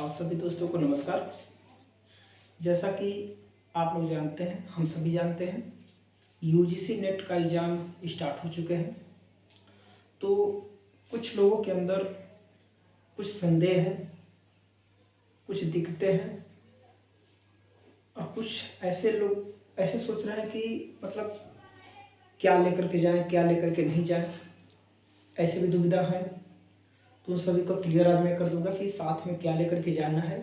आप सभी दोस्तों को नमस्कार। जैसा कि आप लोग जानते हैं, हम सभी जानते हैं, यूजीसी नेट का एग्ज़ाम स्टार्ट हो चुके हैं। तो कुछ लोगों के अंदर कुछ संदेह है, कुछ दिक्कतें हैं और कुछ ऐसे लोग ऐसे सोच रहे हैं कि मतलब क्या लेकर के जाएं, क्या लेकर के नहीं जाएं, ऐसे भी दुविधा है। तो उन सभी को क्लियर आज मैं कर दूंगा कि साथ में क्या लेकर के जाना है।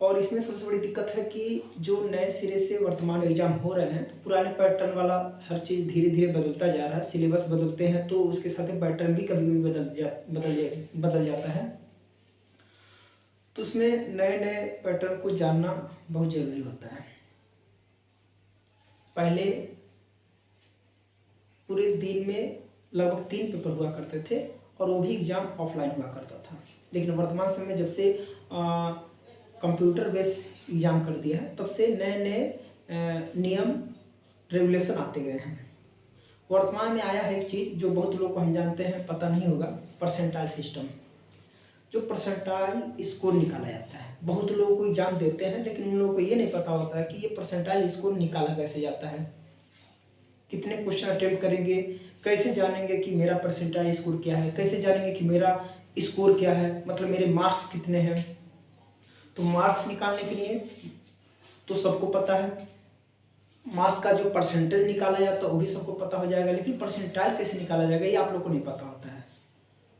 और इसमें सबसे बड़ी दिक्कत है कि जो नए सिरे से वर्तमान एग्जाम हो रहे हैं तो पुराने पैटर्न वाला हर चीज़ धीरे धीरे बदलता जा रहा है। सिलेबस बदलते हैं तो उसके साथ पैटर्न भी कभी कभी बदल जाता है। तो उसमें नए नए पैटर्न को जानना बहुत ज़रूरी होता है। पहले पूरे दिन में लगभग 3 पेपर हुआ करते थे और वो भी एग्ज़ाम ऑफलाइन हुआ करता था। लेकिन वर्तमान समय में जब से कंप्यूटर बेस एग्ज़ाम कर दिया है तब से नए नए नियम रेगुलेशन आते गए हैं। वर्तमान में आया है एक चीज़ जो बहुत लोग को हम जानते हैं, पता नहीं होगा, परसेंटाइल सिस्टम। जो परसेंटाइल स्कोर निकाला जाता है, बहुत लोग को एग्ज़ाम देते हैं लेकिन उन लोगों को ये नहीं पता होता है कि ये परसेंटाइल स्कोर निकाला कैसे जाता है, कितने क्वेश्चन अटेम्प्ट करेंगे, कैसे जानेंगे कि मेरा परसेंटाइल स्कोर क्या है, कैसे जानेंगे कि मेरा स्कोर क्या है, मतलब मेरे मार्क्स कितने हैं। तो मार्क्स निकालने के लिए तो सबको पता है, मार्क्स का जो परसेंटेज निकाला जाता है वो भी सबको पता हो जाएगा, लेकिन परसेंटाइल कैसे निकाला जाएगा ये आप लोग को नहीं पता होता है।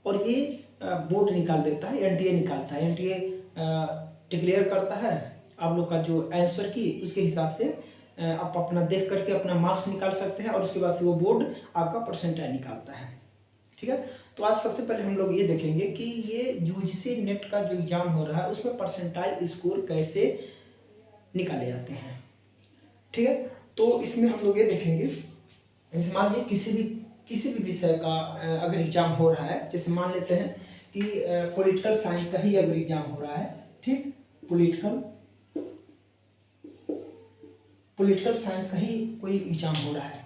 और ये बोर्ड निकाल देता है, एनटीए निकालता है, एनटीए डिक्लेयर करता है आप लोग का जो आंसर की, उसके हिसाब से आप अपना देख करके अपना मार्क्स निकाल सकते हैं और उसके बाद से वो बोर्ड आपका परसेंटाइल निकालता है। ठीक है। तो आज सबसे पहले हम लोग ये देखेंगे कि ये यूजीसी नेट का जो एग्ज़ाम हो रहा है उसमें परसेंटाइल स्कोर कैसे निकाले जाते हैं। ठीक है। तो इसमें हम लोग ये देखेंगे, जैसे मान लीजिए किसी भी विषय का अगर एग्ज़ाम हो रहा है, जैसे मान लेते हैं कि पॉलिटिकल साइंस का ही अगर एग्ज़ाम हो रहा है, ठीक, पॉलिटिकल साइंस का ही कोई एग्ज़ाम हो रहा है,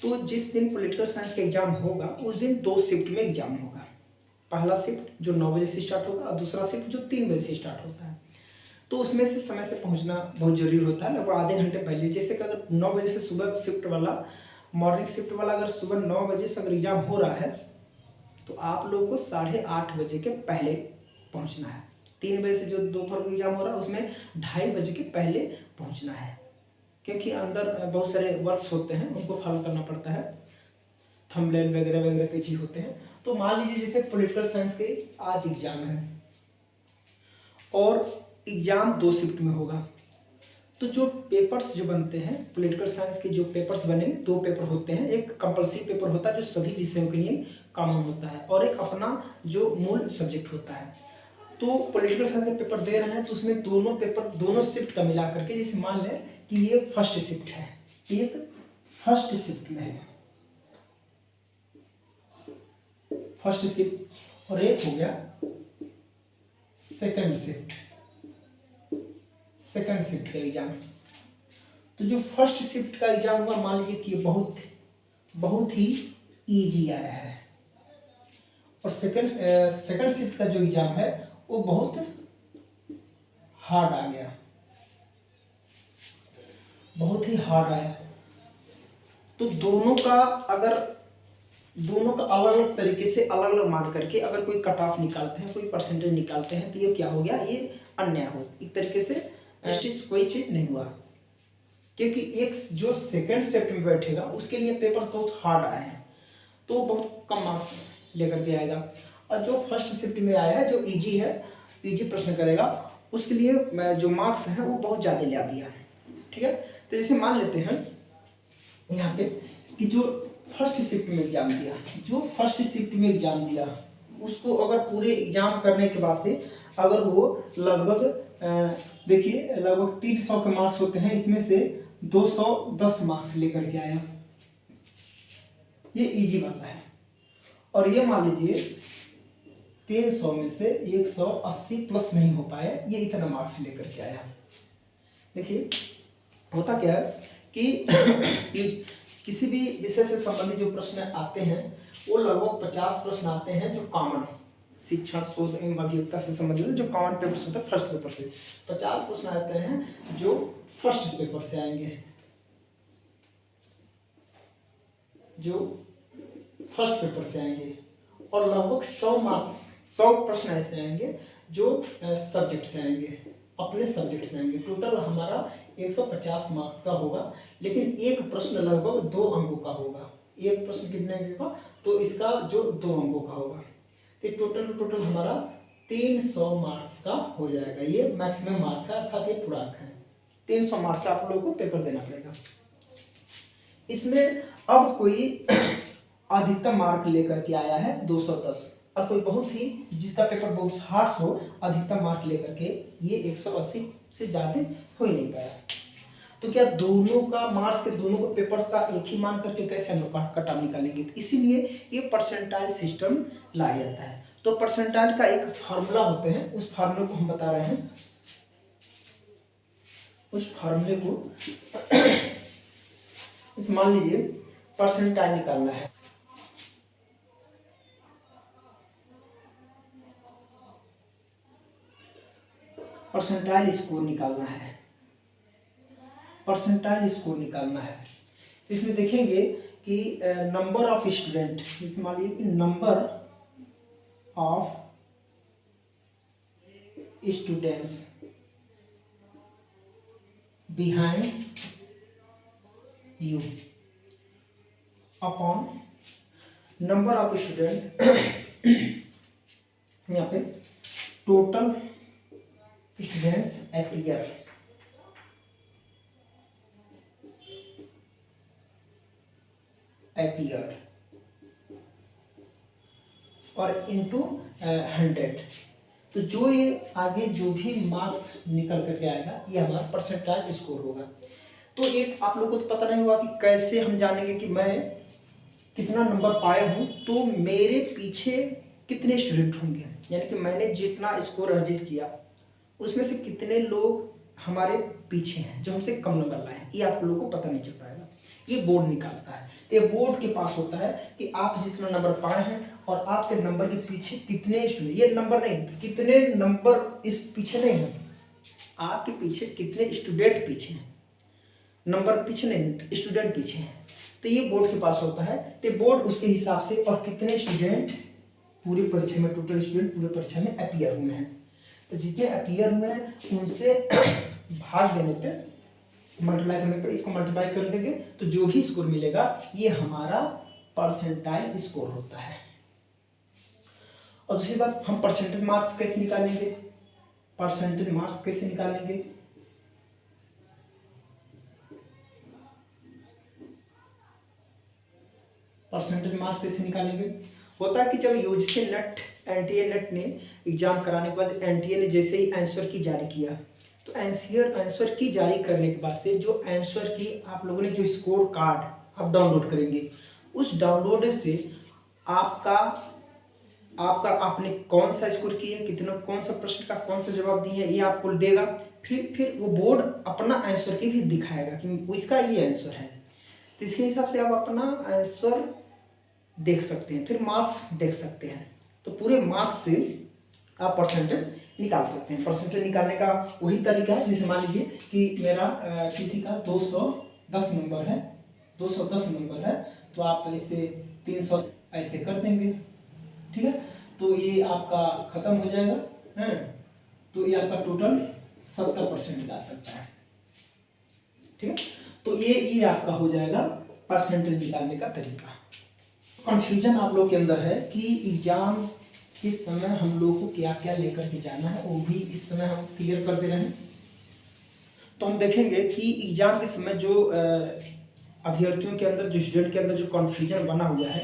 तो जिस दिन पॉलिटिकल साइंस का एग्ज़ाम होगा उस दिन 2 शिफ्ट में एग्ज़ाम होगा। पहला शिफ्ट जो 9 बजे से स्टार्ट होगा और दूसरा शिफ्ट जो 3 बजे से स्टार्ट होता है। तो उसमें से समय से पहुंचना बहुत ज़रूरी होता है, लगभग आधे घंटे पहले। जैसे कि अगर 9 बजे से सुबह शिफ्ट वाला, मॉर्निंग शिफ्ट वाला अगर सुबह 9 बजे से अगर एग्ज़ाम हो रहा है तो आप लोगों को 8:30 बजे के पहले पहुँचना है। 3 बजे से जो दोपहर को एग्ज़ाम हो रहा है उसमें 2:30 बजे के पहले पहुँचना है, क्योंकि अंदर बहुत सारे वर्क्स होते हैं उनको फॉलो करना पड़ता है, थंबनेल वगैरह वगैरह के चीज़ होते हैं। तो मान लीजिए जैसे पॉलिटिकल साइंस के आज एग्ज़ाम है और एग्ज़ाम 2 शिफ्ट में होगा, तो जो पेपर्स जो बनते हैं पॉलिटिकल साइंस के, जो पेपर्स बनेंगे 2 पेपर होते हैं। एक कंपल्सरी पेपर होता है जो सभी विषयों के लिए कॉमन होता है और एक अपना जो मूल सब्जेक्ट होता है। तो पॉलिटिकल साइंस के पेपर दे रहे हैं तो उसमें दोनों पेपर, दोनों शिफ्ट का मिला करके, जैसे मान लें कि ये फर्स्ट शिफ्ट है, एक फर्स्ट शिफ्ट में है, फर्स्ट शिफ्ट, और एक हो गया सेकंड शिफ्ट का एग्जाम। तो जो फर्स्ट शिफ्ट का एग्जाम हुआ, मान लीजिए कि बहुत ही इजी आया है, और सेकंड शिफ्ट का जो एग्जाम है वो बहुत हार्ड आ गया, बहुत ही हार्ड आया। तो दोनों का अलग अलग तरीके से अलग अलग मान करके अगर कोई कट ऑफ निकालते हैं, कोई परसेंटेज निकालते हैं, तो ये क्या हो गया, ये अन्याय हो, एक तरीके से जस्टिस कोई चीज़ नहीं हुआ। क्योंकि एक जो सेकंड शिफ्ट में बैठेगा उसके लिए पेपर बहुत हार्ड आए हैं तो बहुत कम मार्क्स लेकर के आएगा, और जो फर्स्ट शिफ्ट में आया है जो इजी है, इजी प्रश्न करेगा, उसके लिए जो मार्क्स हैं वो बहुत ज़्यादा ले दिया। ठीक है। तो जैसे मान लेते हैं यहाँ पे कि जो फर्स्ट शिफ्ट में एग्जाम दिया, उसको अगर पूरे एग्जाम करने के बाद से अगर वो लगभग देखिए लगभग 300 के मार्क्स होते हैं, इसमें से 210 मार्क्स लेकर के आया, ये इजी वाला है। और ये मान लीजिए 300 में से 180 प्लस नहीं हो पाया, ये इतना मार्क्स लेकर के आया। देखिए होता क्या है कि किसी भी विषय से संबंधित जो प्रश्न आते हैं वो लगभग 50 प्रश्न आते हैं जो कॉमन शिक्षण शोध एवं अभियोक्ता से संबंधित जो कॉमन पेपर्स होते हैं फर्स्ट पेपर से 50 प्रश्न आते हैं जो फर्स्ट पेपर से आएंगे, जो फर्स्ट पेपर से आएंगे, और लगभग 100 मार्क्स 100 प्रश्न ऐसे आएंगे जो सब्जेक्ट से आएंगे, अपने सब्जेक्ट से आएंगे। टोटल हमारा 150 मार्क्स का होगा, लेकिन एक प्रश्न लगभग 2 अंकों का होगा। एक प्रश्न कितने अंकों का, तो इसका जो 2 अंकों का होगा, तो टोटल हमारा 300 मार्क्स का हो जाएगा। ये मैक्सिमम मार्क है, अर्थात ये पूर्णांक है। 300 मार्क्स का आप लोगों को पेपर देना पड़ेगा। इसमें अब कोई अधिकतम मार्क लेकर के आया है 210, और कोई बहुत ही जिसका पेपर बहुत हार्ड हो अधिकतम मार्क लेकर के ये 180 से ज़्यादा हो ही नहीं पाया। तो क्या दोनों का मार्क्स के दोनों को पेपर्स का एक ही मान करके कैसे हम लोग कट ऑफ निकालेंगे? तो इसीलिए ये परसेंटाइल सिस्टम लाया जाता है। तो परसेंटाइल का एक फार्मूला होते हैं, उस फार्मूले को हम बता रहे हैं। उस फार्मूले को इस मान लीजिए परसेंटाइल निकालना है, परसेंटाइल स्कोर निकालना है, परसेंटाइल स्कोर निकालना है। तो इसमें देखेंगे कि नंबर ऑफ स्टूडेंट, इसमें मान लीजिए कि number of students behind you upon number of student यहाँ पे टोटल स्टूडेंट्स अपीयर और इनटू 100। तो जो ये आगे जो भी मार्क्स निकल करके आएगा ये हमारा परसेंटाइल स्कोर होगा। तो एक आप लोगों को तो पता नहीं होगा कि कैसे हम जानेंगे कि मैं कितना नंबर पाया हूँ, तो मेरे पीछे कितने स्टूडेंट होंगे, यानी कि मैंने जितना स्कोर अर्जित किया उसमें से कितने लोग हमारे पीछे हैं जो हमसे कम नंबर लाए हैं, ये आप लोगों को पता नहीं चल पाएगा। ये बोर्ड निकालता है। तो ये बोर्ड के पास होता है कि आप जितना नंबर पाए हैं और आपके नंबर के पीछे कितने स्टूडेंट, ये नंबर नहीं, कितने नंबर इस पीछे नहीं है, आपके पीछे कितने स्टूडेंट पीछे हैं, नंबर पीछे नहीं, स्टूडेंट पीछे हैं। तो ये बोर्ड के पास होता है। तो बोर्ड उसके हिसाब से और कितने स्टूडेंट पूरी परीक्षा में, टोटल स्टूडेंट पूरे परीक्षा में अपीयर हुए हैं, तो जितने अपीयर हुए हैं उनसे भाग देने पे, मल्टीप्लाई करने पे, इसको मल्टीप्लाई कर देंगे तो जो भी स्कोर मिलेगा ये हमारा परसेंटाइल स्कोर होता है। और दूसरी बात, हम परसेंटेज मार्क्स कैसे निकालेंगे? परसेंटेज मार्क्स कैसे निकालेंगे? परसेंटेज मार्क्स कैसे निकालेंगे? होता है कि जब यूजीसी नेट, एनटीए नेट ने एग्जाम कराने के बाद एनटीए ने जैसे ही आंसर की जारी किया, तो आंसर की जारी करने के बाद से जो आंसर की आप लोगों ने जो स्कोर कार्ड आप डाउनलोड करेंगे, उस डाउनलोड से आपका आपने कौन सा स्कोर किया, कितना, कौन सा प्रश्न का कौन सा जवाब दिया, ये आपको देगा। फिर वो बोर्ड अपना आंसर की भी दिखाएगा कि इसका ये आंसर है। तो इसके हिसाब से आप अपना आंसर देख सकते हैं, फिर मार्क्स देख सकते हैं। तो पूरे मार्क्स से आप परसेंटेज निकाल सकते हैं। परसेंटेज निकालने का वही तरीका है, जैसे मान लीजिए कि मेरा किसी का 210 नंबर है, 210 नंबर है, तो आप इसे 300 ऐसे कर देंगे, ठीक है। तो ये आपका खत्म हो जाएगा, है। तो ये आपका टोटल 70% ला सकता है, ठीक है। तो ये आपका हो जाएगा परसेंटेज निकालने का तरीका। कंफ्यूजन आप लोग के अंदर है कि एग्जाम के समय हम लोग को क्या क्या लेकर के जाना है, वो भी इस समय हम क्लियर कर दे रहे हैं। तो हम देखेंगे कि एग्जाम के समय जो अभ्यर्थियों के अंदर, जो स्टूडेंट के अंदर जो कन्फ्यूजन बना हुआ है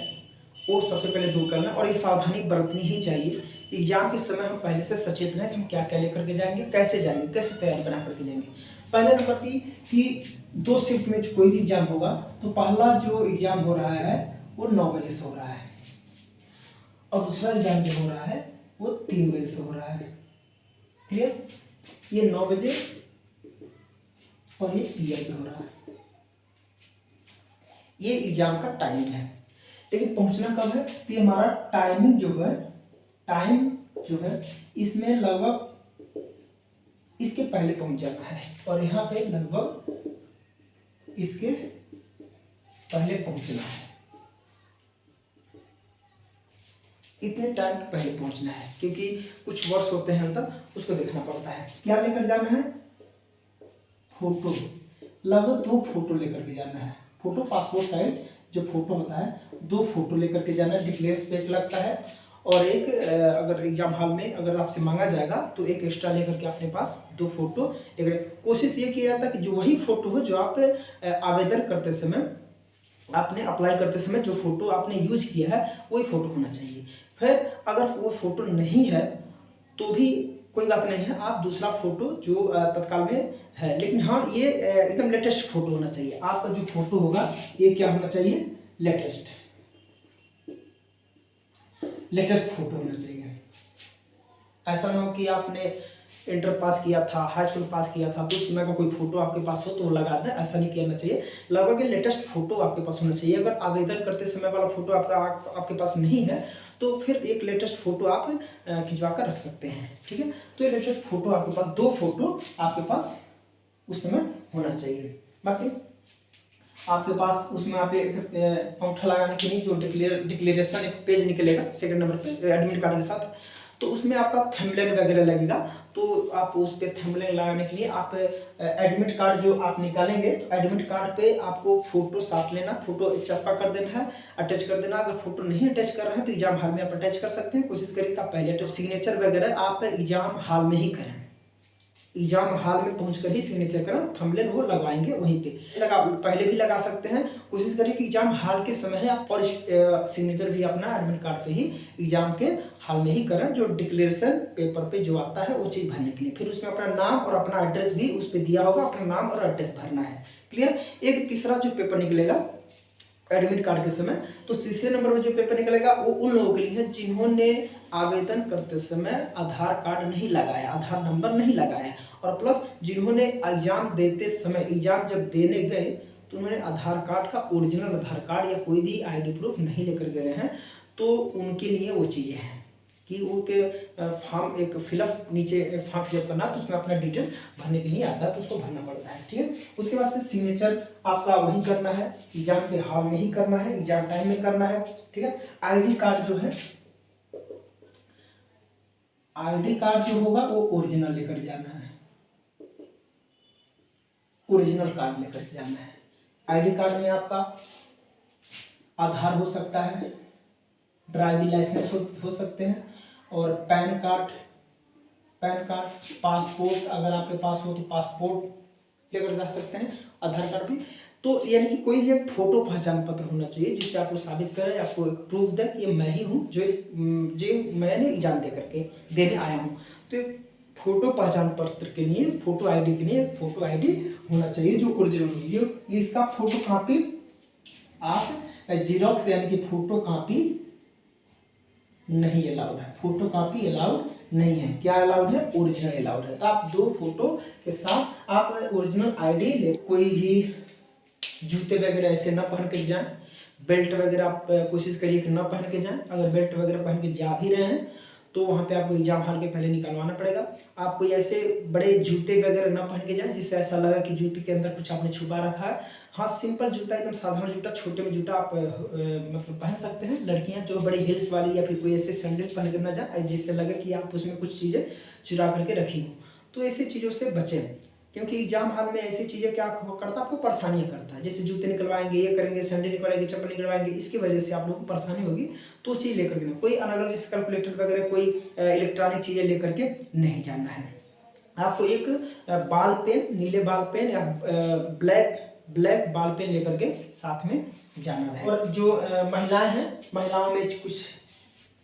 वो सबसे पहले दूर करना, और ये सावधानी बरतनी ही चाहिए। एग्जाम के समय हम पहले से सचेत रहें कि हम क्या क्या लेकर के जाएंगे, कैसे जाएंगे, कैसे तैयारी बना करके जाएंगे। पहले नंबर की कि 2 शिफ्ट में कोई भी एग्जाम होगा, तो पहला जो एग्जाम हो रहा है वो 9 बजे से हो रहा है, और दूसरा एग्जाम जो हो रहा है वो 3 बजे से हो रहा है। क्लियर? ये 9 बजे और ये पीएम पे हो रहा है। ये एग्जाम का टाइमिंग है, लेकिन पहुंचना कब है? तो हमारा टाइमिंग जो है, टाइम जो है इसमें लगभग इसके पहले पहुंच जाना है और यहाँ पे लगभग इसके पहले पहुंचना है, इतने टाइम के पहले पहुंचना है, क्योंकि कुछ वर्ड्स होते हैं अंदर, उसको देखना पड़ता है। क्या लेकर जाना है? फोटो, लगभग 2 फोटो लेकर के जाना है। फोटो पासपोर्ट साइज जो फोटो होता है 2 फोटो लेकर के जाना है। डिक्लेयर्स पे एक लगता है और एक अगर एग्जाम हॉल में अगर आपसे मांगा जाएगा तो एक एक्स्ट्रा लेकर के अपने पास 2 फोटो। एक कोशिश ये किया जाता है कि जो वही फोटो हो जो आप आवेदन करते समय, आपने अप्लाई करते समय जो फोटो आपने यूज किया है वही फोटो होना चाहिए। फिर अगर वो फोटो नहीं है तो भी कोई बात नहीं है, आप दूसरा फोटो जो तत्काल में है, लेकिन हाँ ये एकदम लेटेस्ट फोटो होना चाहिए। आपका जो फोटो होगा ये क्या होना चाहिए? लेटेस्ट फोटो होना चाहिए। ऐसा ना हो कि आपने इंटर पास किया था, हाई स्कूल पास किया था तो उस समय का कोई फोटो आपके पास हो तो वो लगा दें, ऐसा नहीं करना चाहिए। लगभग लेटेस्ट फोटो आपके पास होना चाहिए। अगर आवेदन करते समय वाला फोटो आपके पास नहीं है तो फिर एक लेटेस्ट फोटो आप खिंचवा कर रख सकते हैं, ठीक है। तो ये लेटेस्ट फोटो आपके पास 2 फोटो आपके पास उस समय होना चाहिए। बाकी आपके पास उसमें आप एक अंगूठा लगाने के लिए जो डिक्लेरेशन एक पेज निकलेगा सेकंड नंबर पे एडमिट कार्ड के साथ, तो उसमें आपका थंबनेल वगैरह लगेगा। तो आप उस पर थंबनेल लगाने के लिए आप एडमिट कार्ड जो आप निकालेंगे तो एडमिट कार्ड पे आपको फोटो साथ लेना, फोटो चस्पा कर देना है, अटैच कर देना। अगर फोटो नहीं अटैच कर रहे हैं तो एग्जाम हॉल में आप अटैच कर सकते हैं। कोशिश करिए कि आप पहले अटैच, सिग्नेचर वगैरह आप एग्जाम हॉल में ही करें। एग्जाम हॉल में पहुंचकर ही सिग्नेचर करें, थंबनेल वो लगवाएंगे वहीं पे पहले भी लगा सकते हैं। कोशिश करिए कि एग्जाम हॉल के समय है आप और सिग्नेचर भी अपना एडमिट कार्ड पे ही एग्जाम के हॉल में ही करें। जो डिक्लेरेशन पेपर पे जो आता है वो चीज़ भरने के लिए, फिर उसमें अपना नाम और अपना एड्रेस भी उस पर दिया होगा, अपना नाम और एड्रेस भरना है। क्लियर। एक तीसरा जो पेपर निकलेगा एडमिट कार्ड के समय, तो तीसरे नंबर में जो पेपर निकलेगा वो उन लोगों के लिए है जिन्होंने आवेदन करते समय आधार कार्ड नहीं लगाया, आधार नंबर नहीं लगाया, और प्लस जिन्होंने एग्जाम देते समय, एग्जाम जब देने गए तो उन्होंने आधार कार्ड का ओरिजिनल आधार कार्ड या कोई भी आईडी प्रूफ नहीं लेकर गए हैं। तो उनके लिए वो चीज़ें हैं कि उनके फॉर्म एक फिलअप, नीचे फॉर्म फिलअप करना तो उसमें अपना डिटेल भरने के लिए आता है तो उसको भरना पड़ता है, ठीक है। उसके बाद से सिग्नेचर आपका वही करना है, एग्जाम के हॉल में ही करना है, एग्जाम टाइम में करना है, ठीक है। आईडी कार्ड जो है, आईडी कार्ड जो होगा वो ओरिजिनल लेकर जाना है, ओरिजिनल कार्ड लेकर जाना है। आईडी कार्ड में आपका आधार हो सकता है, ड्राइविंग लाइसेंस हो सकते हैं, और पैन कार्ड, पासपोर्ट अगर आपके पास हो तो पासपोर्ट लेकर जा सकते हैं, आधार कार्ड भी। तो यानी कि कोई भी एक फोटो पहचान पत्र होना चाहिए जिससे आपको साबित करे, आपको एक प्रूफ दे कि ये मैं ही हूँ जो मैंने एग्जाम दे करके देने आया हूँ। तो एक फोटो पहचान पत्र के लिए, फोटो आईडी के लिए फोटो आईडी होना चाहिए जो ओरिजिनल होगी। इसका फोटो कॉपी आप जीरोक्स यानी कि फोटो कॉपी नहीं अलाउड है, फोटो कॉपी अलाउड नहीं है। क्या अलाउड है? ओरिजिनल अलाउड है। तो आप 2 फोटो के साथ आप ओरिजिनल आईडी ले, कोई भी जूते वगैरह ऐसे ना पहन के जाएं, बेल्ट वगैरह आप कोशिश करिए कि ना पहन के जाएं। अगर बेल्ट वगैरह पहन के जा भी रहे हैं तो वहाँ पे आपको एग्जाम हॉल के पहले निकलवाना पड़ेगा। आप कोई ऐसे बड़े जूते वगैरह ना पहन के जाएं जिससे ऐसा लगा कि जूते के अंदर कुछ आपने छुपा रखा है। हाँ, सिंपल जूता, एकदम साधारण जूता, छोटे में जूता आप मतलब पहन सकते हैं। लड़कियां जो बड़ी हिल्स वाली या फिर कोई ऐसे सैंडल पहन कर ना जाए जिससे लगे कि आप उसमें कुछ चीज़ें चुरा करके रखी हो। तो ऐसी चीज़ों से बचें, क्योंकि एग्जाम हॉल में ऐसी चीज़ें क्या करता है, आपको परेशानियाँ करता है। जैसे जूते निकलवाएंगे, ये करेंगे, सैंडल निकलवाएंगे, चप्पल निकलवाएंगे, इसकी वजह से आप लोगों को परेशानी होगी। तो चीज़ लेकर के ना, कोई अलग अलग जैसे कैलकुलेटर वगैरह कोई इलेक्ट्रॉनिक चीज़ें लेकर के नहीं जाना है। आपको एक बाल पेन, नीले बाल पेन या ब्लैक बाल पेन लेकर के साथ में जाना है। और जो महिलाएं हैं, महिलाओं में कुछ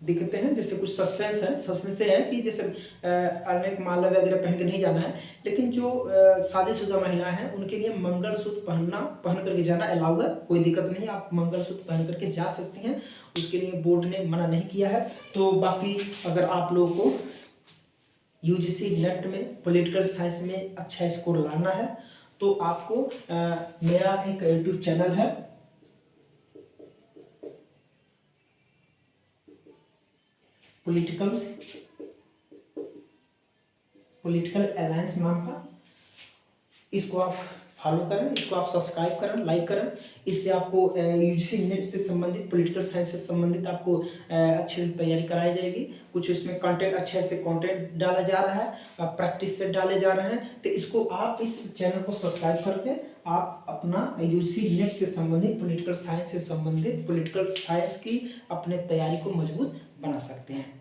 दिक्कतें हैं, जैसे कुछ सस्पेंस है कि जैसे अनेक माला वगैरह पहन के नहीं जाना है। लेकिन जो शादीशुदा महिलाएं हैं उनके लिए मंगलसूत्र पहन करके जाना अलाउ है, कोई दिक्कत नहीं, आप मंगलसूत्र पहन करके जा सकती हैं, उसके लिए बोर्ड ने मना नहीं किया है। तो बाकी अगर आप लोगों को यूजीसी नेट में पॉलिटिकल साइंस में अच्छा स्कोर लाना है तो आपको मेरा एक यूट्यूब चैनल है, पॉलिटिकल पॉलिटिकल अलायंस नाम का। इसको आप फॉलो करें, इसको आप सब्सक्राइब करें, लाइक करें। इससे आपको यूजीसी नेट से संबंधित, पॉलिटिकल साइंस से संबंधित आपको अच्छे से तैयारी कराई जाएगी। कुछ इसमें कंटेंट, अच्छे से कंटेंट डाला जा रहा है, प्रैक्टिस से डाले जा रहे हैं। तो इसको आप इस चैनल को सब्सक्राइब करके आप अपना यूजीसी नेट से संबंधित, पॉलिटिकल साइंस से संबंधित, पॉलिटिकल साइंस की अपने तैयारी को मजबूत बना सकते हैं।